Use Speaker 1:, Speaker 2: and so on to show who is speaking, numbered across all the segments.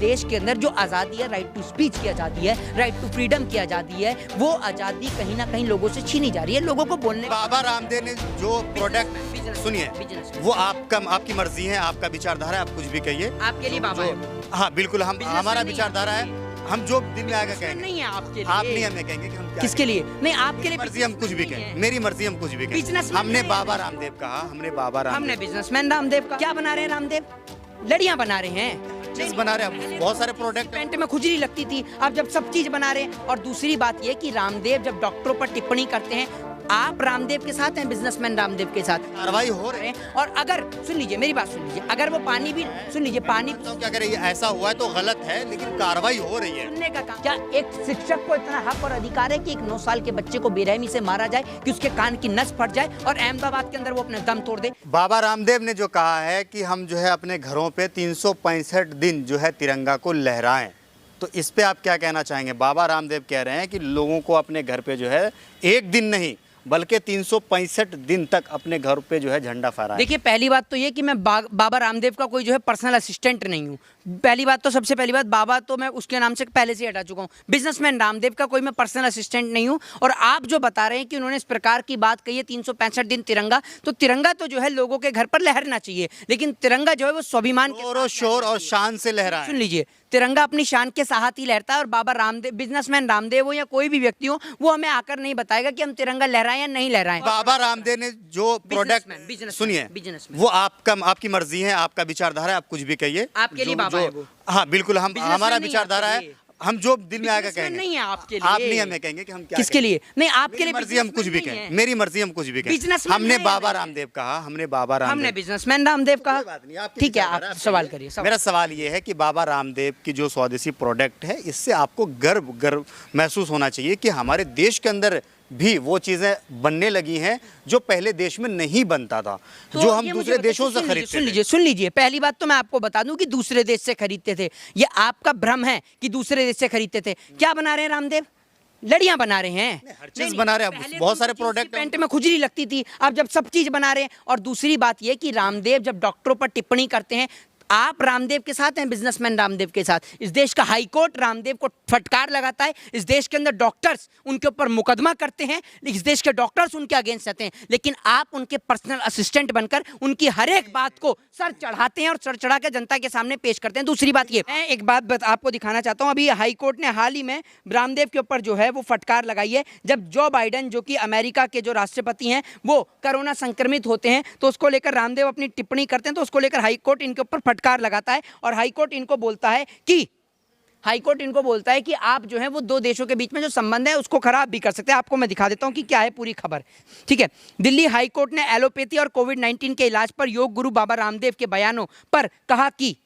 Speaker 1: देश के अंदर जो आज़ादी है, राइट टू स्पीच की आज़ादी है, राइट टू फ्रीडम की आज़ादी है, वो आज़ादी कहीं ना कहीं लोगों से छीनी जा रही है। लोगों को बोलने
Speaker 2: बाबा रामदेव ने जो प्रोडक्ट सुनिए, वो आपकी मर्जी है, आपका विचारधारा है, आप कुछ भी कहिए।
Speaker 1: आपके लिए बाबा है।
Speaker 2: हाँ बिल्कुल, हमारा विचारधारा है, हम जो दिल में आएगा कहेंगे।
Speaker 1: नहीं है आपके लिए।
Speaker 2: आप नहीं हमें कहेंगे कि हम क्या
Speaker 1: किसके लिए नहीं, आपके लिए
Speaker 2: मर्जी हम कुछ भी कहें, मेरी मर्जी हम कुछ भी कहें। हमने बाबा रामदेव कहा, हमने
Speaker 1: बिजनेसमैन रामदेव का क्या बना रहे हैं? रामदेव लड़ियां बना रहे हैं,
Speaker 2: चीज बना रहे हैं, बहुत सारे प्रोडक्ट।
Speaker 1: पेंट में खुजली लगती थी, अब जब सब चीज बना रहे हैं। और दूसरी बात ये कि रामदेव जब डॉक्टरों पर टिप्पणी करते हैं, आप रामदेव के साथ हैं, बिजनेसमैन रामदेव के साथ
Speaker 2: कार्रवाई हो रही है।
Speaker 1: और अगर सुन लीजिए मेरी बात, सुन लीजिए, अगर वो पानी भी सुन लीजिए, पानी
Speaker 2: तो क्या करें, ऐसा हुआ है तो गलत है, लेकिन कार्रवाई हो रही है।
Speaker 1: सुनने का काम क्या एक शिक्षक को इतना हक और अधिकार है कि एक 9 साल के बच्चे को बेरहमी से मारा जाए, कि उसके कान की नस फट जाए और अहमदाबाद के अंदर वो अपने दम तोड़ दे?
Speaker 2: बाबा रामदेव ने जो कहा है कि हम जो है अपने घरों पे 365 दिन जो है तिरंगा को लहराएं, तो इस पे आप क्या कहना चाहेंगे? बाबा रामदेव कह रहे हैं कि लोगों को अपने घर पे जो है एक दिन नहीं बल्कि 365 दिन तक अपने घर पे जो है झंडा फहराएं।
Speaker 1: देखिए, पहली बात तो ये कि मैं बाबा रामदेव का कोई जो है पर्सनल असिस्टेंट नहीं हूँ। पहली बात तो, सबसे पहली बात, बाबा तो मैं उसके नाम से पहले से हटा चुका हूँ। बिजनेसमैन रामदेव का कोई मैं पर्सनल असिस्टेंट नहीं हूँ। और आप जो बता रहे हैं कि उन्होंने इस प्रकार की बात कही है 365 दिन तिरंगा, तो तिरंगा तो जो है लोगों के घर पर लहरना चाहिए, लेकिन तिरंगा जो है वो स्वाभिमान के
Speaker 2: शोर और शान से लहराए।
Speaker 1: सुन लीजिए, तिरंगा अपनी शान के साथ ही लहरता है। और बाबा रामदेव, बिजनेसमैन रामदेव हो या कोई भी व्यक्ति हो, वो हमें आकर नहीं बताएगा कि हम तिरंगा लहराएं या नहीं लहराएं।
Speaker 2: बाबा रामदेव ने जो प्रोडक्ट सुनिए, वो आपकी मर्जी है, आपका विचारधारा है, आप कुछ भी कहिए।
Speaker 1: आपके लिए बाबा है वो।
Speaker 2: हाँ बिल्कुल, हमारा विचारधारा है, हम जो दिल में आएगा कहेंगे।
Speaker 1: नहीं है आपके लिए।
Speaker 2: आप नहीं हमें कहेंगे कि हम क्या
Speaker 1: किसके लिए नहीं, आपके लिए
Speaker 2: मर्जी हम कुछ भी कहें, मेरी मर्जी हम कुछ भी कहें। हमने बाबा रामदेव कहा, हमने
Speaker 1: बिजनेसमैन रामदेव कहा। ठीक है, आप सवाल करिए।
Speaker 2: मेरा सवाल ये है कि बाबा रामदेव की जो स्वदेशी प्रोडक्ट है, इससे आपको गर्व महसूस होना चाहिए कि हमारे देश के अंदर भी वो चीजें बनने लगी हैं जो पहले देश में नहीं बनता था, तो जो हम दूसरे देशों से खरीदते थे।
Speaker 1: सुन लीजिए, पहली बात तो मैं आपको बता दूं कि दूसरे देश से खरीदते थे। ये आपका भ्रम है कि दूसरे देश से खरीदते थे। क्या बना रहे हैं रामदेव? लड़ियां बना रहे हैं,
Speaker 2: हर चीज बना रहे हैं, बहुत सारे प्रोडक्ट।
Speaker 1: पेंट में खुजली लगती थी, अब जब सब चीज बना रहे हैं। और दूसरी बात ये कि रामदेव जब डॉक्टरों पर टिप्पणी करते हैं, आप रामदेव के साथ हैं, बिजनेसमैन रामदेव के साथ। इस देश का हाई कोर्ट रामदेव को फटकार लगाता है। इस देश के अंदर डॉक्टर्स उनके ऊपर मुकदमा करते हैं, इस देश के डॉक्टर्स उनके अगेंस्ट रहते हैं, लेकिन आप उनके पर्सनल असिस्टेंट बनकर उनकी हर एक बात को सर चढ़ाते हैं और सर चढ़ा के जनता के सामने पेश करते हैं। दूसरी बात ये, मैं एक बात आपको दिखाना चाहता हूँ। अभी हाई कोर्ट ने हाल ही में रामदेव के ऊपर जो है वो फटकार लगाई है। जब जो बाइडेन, जो कि अमेरिका के जो राष्ट्रपति हैं, वो कोरोना संक्रमित होते हैं, तो उसको लेकर रामदेव अपनी टिप्पणी करते हैं, तो उसको लेकर हाई कोर्ट इनके ऊपर फटकार लगाता है। और हाई कोर्ट इनको बोलता है कि आप जो है वो दो देशों के बीच में जो संबंध है उसको खराब भी कर सकते हैं। आपको मैं दिखा देता हूं कि क्या है पूरी खबर। ठीक है, दिल्ली हाई कोर्ट ने एलोपैथी और कोविड-19 के इलाज पर योग गुरु बाबा रामदेव के बयानों पर कहा कि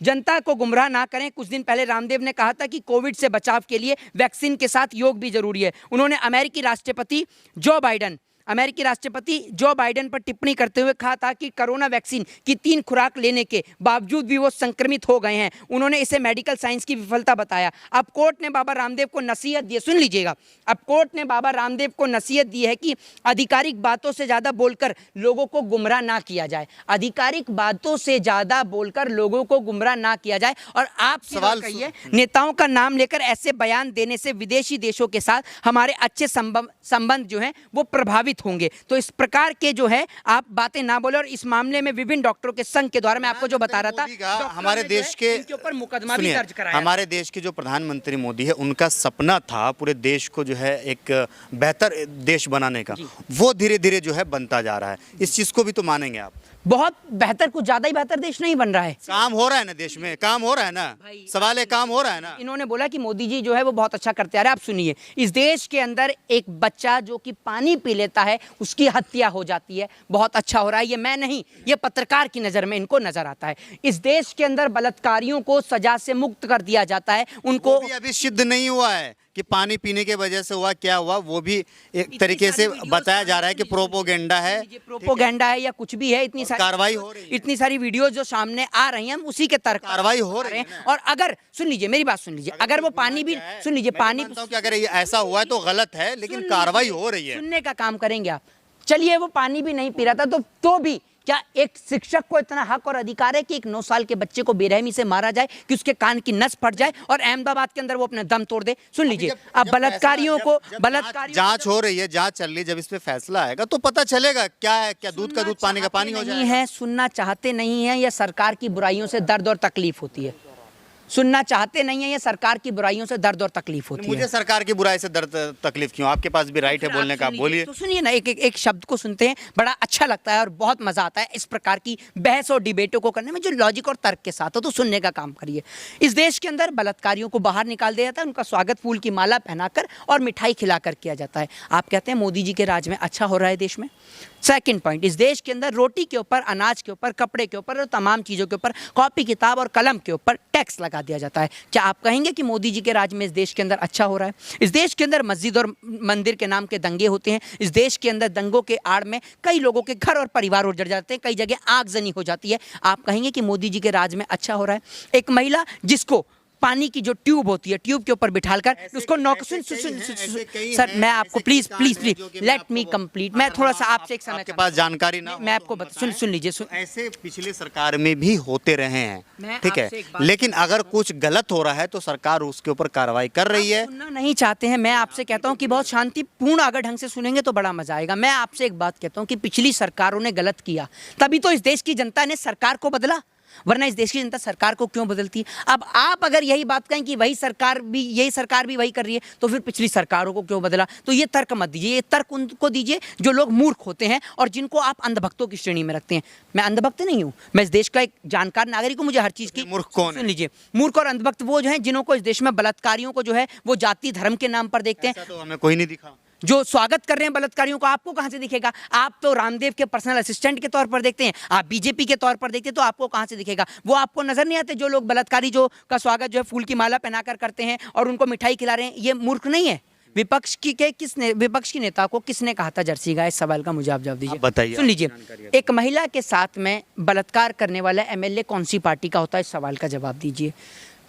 Speaker 1: जनता को गुमराह ना करें। कुछ दिन पहले रामदेव ने कहा था कि कोविड से बचाव के लिए वैक्सीन के साथ योग भी जरूरी है। उन्होंने अमेरिकी राष्ट्रपति जो बाइडेन पर टिप्पणी करते हुए कहा था कि कोरोना वैक्सीन की 3 खुराक लेने के बावजूद भी वो संक्रमित हो गए हैं। उन्होंने इसे मेडिकल साइंस की विफलता बताया। अब कोर्ट ने बाबा रामदेव को नसीहत दी है, सुन लीजिएगा, अब कोर्ट ने बाबा रामदेव को नसीहत दी है कि आधिकारिक बातों से ज़्यादा बोलकर लोगों को गुमराह ना किया जाए। आधिकारिक बातों से ज़्यादा बोलकर लोगों को गुमराह ना किया जाए। और आप सवाल कहिए, नेताओं का नाम लेकर ऐसे बयान देने से विदेशी देशों के साथ हमारे अच्छे संबंध जो हैं वो प्रभावित होंगे। तो इस प्रकार के जो है आप बातें ना बोले। और इस मामले में विभिन्न डॉक्टरों के संघ के द्वारा, मैं आपको जो बता रहा था,
Speaker 2: हमारे देश के
Speaker 1: ऊपर मुकदमा भी दर्ज कराया।
Speaker 2: हमारे देश के जो प्रधानमंत्री मोदी है, उनका सपना था पूरे देश को जो है एक बेहतर देश बनाने का, वो धीरे धीरे जो है बनता जा रहा है। इस चीज को भी तो मानेंगे आप?
Speaker 1: बहुत बेहतर, कुछ ज्यादा ही बेहतर देश नहीं बन रहा है।
Speaker 2: काम हो रहा है ना, देश में काम हो रहा है ना, सवाल है काम हो रहा है ना।
Speaker 1: इन्होंने बोला कि मोदी जी जो है वो बहुत अच्छा करते आ रहे हैं। आप सुनिए, इस देश के अंदर एक बच्चा जो कि पानी पी लेता है उसकी हत्या हो जाती है, बहुत अच्छा हो रहा है। ये मैं नहीं, ये पत्रकार की नजर में इनको नजर आता है। इस देश के अंदर बलात्कारियों को सजा से मुक्त कर दिया जाता है। उनको
Speaker 2: अभी सिद्ध नहीं हुआ है कि पानी पीने के वजह से हुआ, क्या हुआ, वो भी एक तरीके से बताया जा रहा है कि प्रोपोगेंडा है
Speaker 1: या कुछ भी है। इतनी सारी
Speaker 2: कार्रवाई हो रही है,
Speaker 1: इतनी सारी वीडियो जो सामने आ रही हैं, हम उसी के तर्क
Speaker 2: कार्रवाई हो रही है।
Speaker 1: और अगर सुन लीजिए, मेरी बात सुन लीजिए, अगर वो पानी भी सुन लीजिए, पानी
Speaker 2: क्या करें, ऐसा हुआ है तो गलत है, लेकिन कार्रवाई हो रही है।
Speaker 1: सुनने का काम करेंगे आप। चलिए, वो पानी भी नहीं पी रहा था तो भी क्या एक शिक्षक को इतना हक और अधिकार है कि एक 9 साल के बच्चे को बेरहमी से मारा जाए, कि उसके कान की नस फट जाए और अहमदाबाद के अंदर वो अपने दम तोड़ दे? सुन लीजिए, अब बलात्कारियों को
Speaker 2: जांच हो रही है, जांच चल रही है, जब इस पे फैसला आएगा तो पता चलेगा क्या है, क्या दूध का दूध पानी का पानी हो
Speaker 1: नहीं है, सुनना चाहते नहीं है, या सरकार की बुराइयों से दर्द और तकलीफ होती है? सुनना चाहते नहीं है, या सरकार की बुराइयों से दर्द और तकलीफ होती है?
Speaker 2: मुझे सरकार की बुराई से दर्द तकलीफ क्यों? आपके पास भी राइट है बोलने का, बोलिए।
Speaker 1: तो सुनिए ना, एक शब्द को सुनते हैं, बड़ा अच्छा लगता है और बहुत मजा आता है इस प्रकार की बहस और डिबेटों को करने में जो लॉजिक और तर्क के साथ हो, तो सुनने का काम करिए। इस देश के अंदर बलात्कारियों को बाहर निकाल दिया जाता है, उनका स्वागत फूल की माला पहनाकर और मिठाई खिलाकर किया जाता है। आप कहते हैं मोदी जी के राज में अच्छा हो रहा है देश में? सेकंड पॉइंट, इस देश के अंदर रोटी के ऊपर, अनाज के ऊपर, कपड़े के ऊपर और तमाम चीज़ों के ऊपर, कॉपी किताब और कलम के ऊपर टैक्स लगा दिया जाता है। क्या आप कहेंगे कि मोदी जी के राज में इस देश के अंदर अच्छा हो रहा है? इस देश के अंदर मस्जिद और मंदिर के नाम के दंगे होते हैं। इस देश के अंदर दंगों के आड़ में कई लोगों के घर और परिवार उजड़ जाते हैं, कई जगह आगजनी हो जाती है। आप कहेंगे कि मोदी जी के राज में अच्छा हो रहा है? एक महिला जिसको पानी की जो ट्यूब होती है, ट्यूब के ऊपर बिठाकर उसको सर, मैं आपको प्लीज लेट मी कंप्लीट, मैं थोड़ा सा आपसे एक समय
Speaker 2: आपके पास जानकारी ना,
Speaker 1: मैं आपको सुन लीजिए।
Speaker 2: ऐसे पिछले सरकार में भी होते रहे हैं, ठीक है,
Speaker 1: आपसे एक बात
Speaker 2: लेकिन अगर कुछ गलत हो रहा है तो सरकार उसके ऊपर कार्रवाई कर रही है।
Speaker 1: सुनना नहीं चाहते हैं, मैं आपसे कहता हूं कि बहुत शांतिपूर्ण अगर ढंग से सुनेंगे तो बड़ा मजा आएगा। मैं आपसे एक बात कहता हूं कि पिछली सरकारों ने गलत किया, तभी तो इस देश की जनता ने सरकार को बदला, वरना इस देश की जनता सरकार को क्यों बदलती है? अब आप अगर यही बात कहें कि यही सरकार भी वही कर रही है, तो फिर पिछली सरकारों को क्यों बदला? तो ये तर्क मत दीजिए, ये तर्क उनको दीजिए जो लोग मूर्ख होते हैं और जिनको आप अंधभक्तों की श्रेणी में रखते हैं। मैं अंधभक्त नहीं हूं, मैं इस देश का एक जानकार नागरिक हूं, मुझे हर चीज की।
Speaker 2: मूर्ख कौन है?
Speaker 1: सुन लीजिए, मूर्ख और अंधभक्त वो जो है जिनको इस देश में बलात्कारियों को जो है वो जाति धर्म के नाम पर देखते हैं।
Speaker 2: तो हमें कोई नहीं दिखा
Speaker 1: जो स्वागत कर रहे हैं बलात्कारियों को, आपको कहां से दिखेगा? आप तो रामदेव के पर्सनल असिस्टेंट के तौर पर देखते हैं, आप बीजेपी के तौर पर देखते हैं, तो आपको कहां से दिखेगा? वो आपको नजर नहीं आते जो लोग बलात्कारी जो का स्वागत जो है फूल की माला पहनाकर करते हैं और उनको मिठाई खिला रहे हैं? ये मूर्ख नहीं है? विपक्ष की नेता को किसने कहा था जर्सी गाय? इस सवाल का मुझे आप जवाब दीजिए,
Speaker 2: बताइए।
Speaker 1: सुन लीजिए, एक महिला के साथ में बलात्कार करने वाला एमएलए कौन सी पार्टी का होता है? इस सवाल का जवाब दीजिए।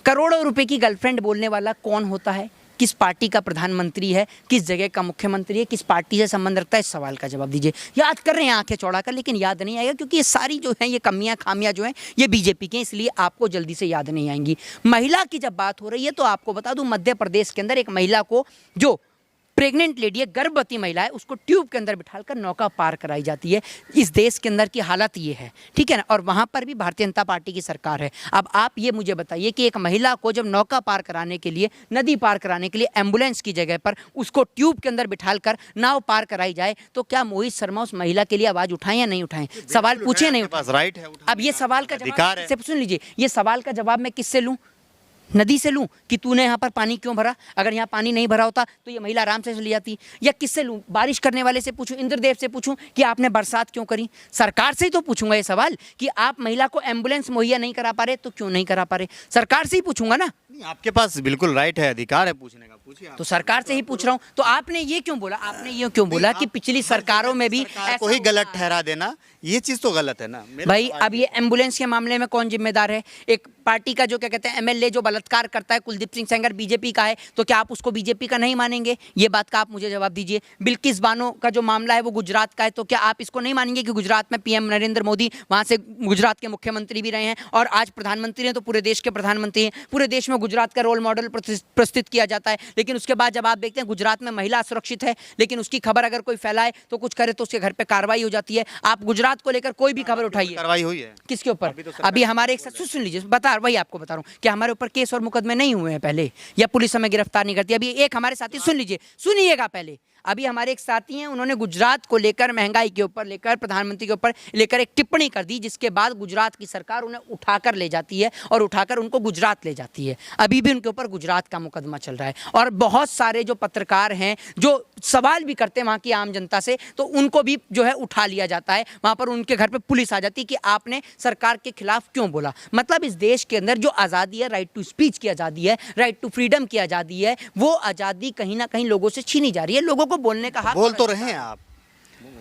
Speaker 1: करोड़ों रुपए की गर्लफ्रेंड बोलने वाला कौन होता है? किस पार्टी का प्रधानमंत्री है? किस जगह का मुख्यमंत्री है? किस पार्टी से संबंध रखता है? इस सवाल का जवाब दीजिए। याद कर रहे हैं आंखें चौड़ा कर, लेकिन याद नहीं आएगा क्योंकि ये सारी जो है ये कमियां खामियां जो हैं ये बीजेपी की हैं, इसलिए आपको जल्दी से याद नहीं आएंगी। महिला की जब बात हो रही है तो आपको बता दूं, मध्य प्रदेश के अंदर एक महिला को, जो प्रेग्नेंट लेडी है, गर्भवती महिला है, उसको ट्यूब के अंदर बिठाकर नौका पार कराई जाती है। इस देश के अंदर की हालत ये है, ठीक है ना? और वहाँ पर भी भारतीय जनता पार्टी की सरकार है। अब आप ये मुझे बताइए कि एक महिला को जब नौका पार कराने के लिए, नदी पार कराने के लिए एम्बुलेंस की जगह पर उसको ट्यूब के अंदर बिठाकर नाव पार कराई जाए, तो क्या मोहित शर्मा उस महिला के लिए आवाज़ उठाएं या नहीं उठाएं? सवाल पूछे नहीं उठाएं?
Speaker 2: राइट है।
Speaker 1: अब ये सवाल का जवाब सुन लीजिए, ये सवाल का जवाब मैं किससे लूँ? नदी से लूं कि तूने यहाँ पर पानी क्यों भरा? अगर यहाँ पानी नहीं भरा होता तो ये महिला आराम से चली जाती। या किससे लूं? बारिश करने वाले से पूछूं, इंद्रदेव से पूछूं कि आपने बरसात क्यों करी? सरकार से ही तो पूछूंगा ये सवाल कि आप महिला को एम्बुलेंस मुहैया नहीं करा पा रहे, तो क्यों नहीं करा पा रहे? सरकार से ही पूछूंगा ना।
Speaker 2: आपके पास बिल्कुल राइट है, अधिकार है पूछने का, पूछिए।
Speaker 1: तो सरकार से ही पूछ रहा हूं। तो आपने ये क्यों बोला? आपने ये क्यों बोला कि पिछली सरकारों में भी
Speaker 2: ऐसा ही गलत ठहरा देना, ये चीज तो गलत है ना
Speaker 1: भाई। अब ये एम्बुलेंस के मामले में कौन जिम्मेदार है? एक पार्टी का जो क्या कहते हैं एमएलए जो बलात्कार करता है, कुलदीप सिंह सेंगर, बीजेपी का है, तो क्या आप उसको बीजेपी का नहीं मानेंगे? ये बात का आप मुझे जवाब दीजिए। बिल्किस बानो का जो मामला है वो गुजरात का है, तो क्या आप इसको नहीं मानेंगे कि गुजरात में पीएम नरेंद्र मोदी वहां से गुजरात के मुख्यमंत्री भी रहे हैं और आज प्रधानमंत्री हैं, तो पूरे देश के प्रधानमंत्री हैं। पूरे देश में गुजरात का रोल मॉडल प्रस्तुत किया जाता है, लेकिन उसके बाद जब आप देखते हैं गुजरात में महिला असुरक्षित है, लेकिन उसकी खबर अगर कोई फैलाए तो कुछ करे तो उसके घर पे कार्रवाई हो जाती है। आप गुजरात को लेकर कोई भी खबर उठाइए,
Speaker 2: कार्रवाई हुई है
Speaker 1: किसके ऊपर? अभी हमारे एक साथ सुन लीजिए, वही आपको बता रहा हूँ कि हमारे ऊपर केस और मुकदमे नहीं हुए हैं पहले, या पुलिस हमें गिरफ्तार नहीं करती। अभी एक हमारे साथी, सुन लीजिए, सुनिएगा पहले, अभी हमारे एक साथी हैं, उन्होंने गुजरात को लेकर, महंगाई के ऊपर लेकर, प्रधानमंत्री के ऊपर लेकर एक टिप्पणी कर दी, जिसके बाद गुजरात की सरकार उन्हें उठाकर ले जाती है और उठाकर उनको गुजरात ले जाती है। अभी भी उनके ऊपर गुजरात का मुकदमा चल रहा है और बहुत सारे जो पत्रकार हैं जो सवाल भी करते हैं वहाँ की आम जनता से, तो उनको भी जो है उठा लिया जाता है। वहाँ पर उनके घर पर पुलिस आ जाती है कि आपने सरकार के खिलाफ क्यों बोला। मतलब इस देश के अंदर जो आज़ादी है, राइट टू स्पीच की आज़ादी है, राइट टू फ्रीडम की आज़ादी है, वो आज़ादी कहीं ना कहीं लोगों से छीनी जा रही है। लोगों को बोलने का हक,
Speaker 2: बोल तो रहे हैं आप,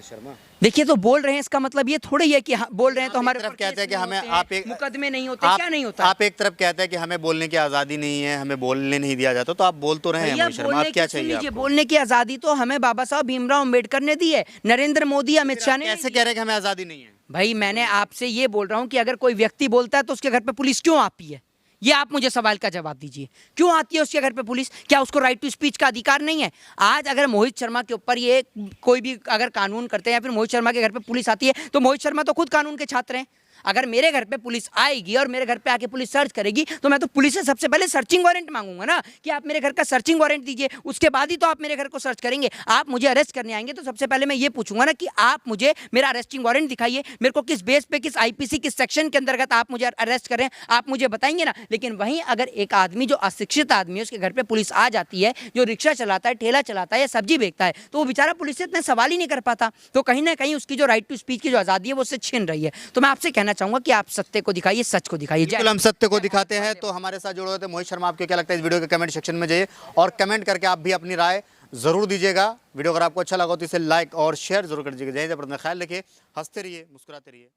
Speaker 2: शर्मा
Speaker 1: देखिए, तो बोल रहे हैं इसका मतलब ये थोड़ा ही है कि बोल रहे हैं तो हमारे
Speaker 2: तरफ
Speaker 1: ऊपर
Speaker 2: कहते हैं
Speaker 1: केस
Speaker 2: कि
Speaker 1: नहीं
Speaker 2: हमें
Speaker 1: होते
Speaker 2: आप
Speaker 1: हैं,
Speaker 2: एक
Speaker 1: मुकदमे नहीं होते, क्या नहीं होता?
Speaker 2: आप एक तरफ कहते हैं कि हमें बोलने की आज़ादी नहीं है, हमें बोलने नहीं दिया जाता, तो आप बोल तो रहे हैं
Speaker 1: भैया
Speaker 2: मोहित शर्मा, आप क्या चाहिए आपको?
Speaker 1: बोलने की आजादी तो हमें बाबा साहब भीमराव अंबेडकर ने दी है, नरेंद्र मोदी, अमित शाह ने
Speaker 2: कैसे कह रहे हैं कि हमें आज़ादी नहीं है?
Speaker 1: भाई मैंने आपसे ये बोल रहा हूँ कि अगर कोई व्यक्ति बोलता है तो उसके घर पे पुलिस क्यों आती है, ये आप मुझे सवाल का जवाब दीजिए। क्यों आती है उसके घर पे पुलिस? क्या उसको राइट टू स्पीच का अधिकार नहीं है? आज अगर मोहित शर्मा के ऊपर ये कोई भी अगर कानून करते हैं या फिर मोहित शर्मा के घर पे पुलिस आती है, तो मोहित शर्मा तो खुद कानून के छात्र हैं। अगर मेरे घर पे पुलिस आएगी और मेरे घर पे आके पुलिस सर्च करेगी, तो मैं तो पुलिस से सबसे पहले सर्चिंग वारंट मांगूंगा ना, कि आप मेरे घर का सर्चिंग वारंट दीजिए, उसके बाद ही तो आप मेरे घर को सर्च करेंगे। आप मुझे अरेस्ट करने आएंगे तो सबसे पहले मैं ये पूछूंगा ना कि आप मुझे मेरा अरेस्टिंग वारंट दिखाइए, मेरे को किस बेस पे, किस आईपीसी, किस सेक्शन के अंतर्गत आप मुझे अरेस्ट कर रहे हैं, आप मुझे बताएंगे ना। लेकिन वहीं अगर एक आदमी जो अशिक्षित आदमी है, उसके घर पे पुलिस आ जाती है, जो रिक्शा चलाता है, ठेला चलाता है या सब्जी बेचता है, तो वो बेचारा पुलिस से इतने सवाल ही नहीं कर पाता। तो कहीं ना कहीं उसकी जो राइट टू स्पीच की जो आज़ादी है वो उससे छीन रही है। तो मैं आपसे कहना चाहूंगा कि आप सत्य को दिखाइए, सच को दिखाइए।
Speaker 2: बिल्कुल, हम सत्य को दिखाते हैं। तो हमारे साथ जुड़े हुए थे मोहित शर्मा। आपको क्या लगता है इस वीडियो के कमेंट सेक्शन में जाइए और कमेंट करके आप भी अपनी राय जरूर दीजिएगा। वीडियो अगर आपको अच्छा लगा तो इसे लाइक और शेयर जरूर कर दीजिएगा। जय हिंद, अपना ख्याल रखिए, हंसते रहिए, मुस्कुराते रहिए।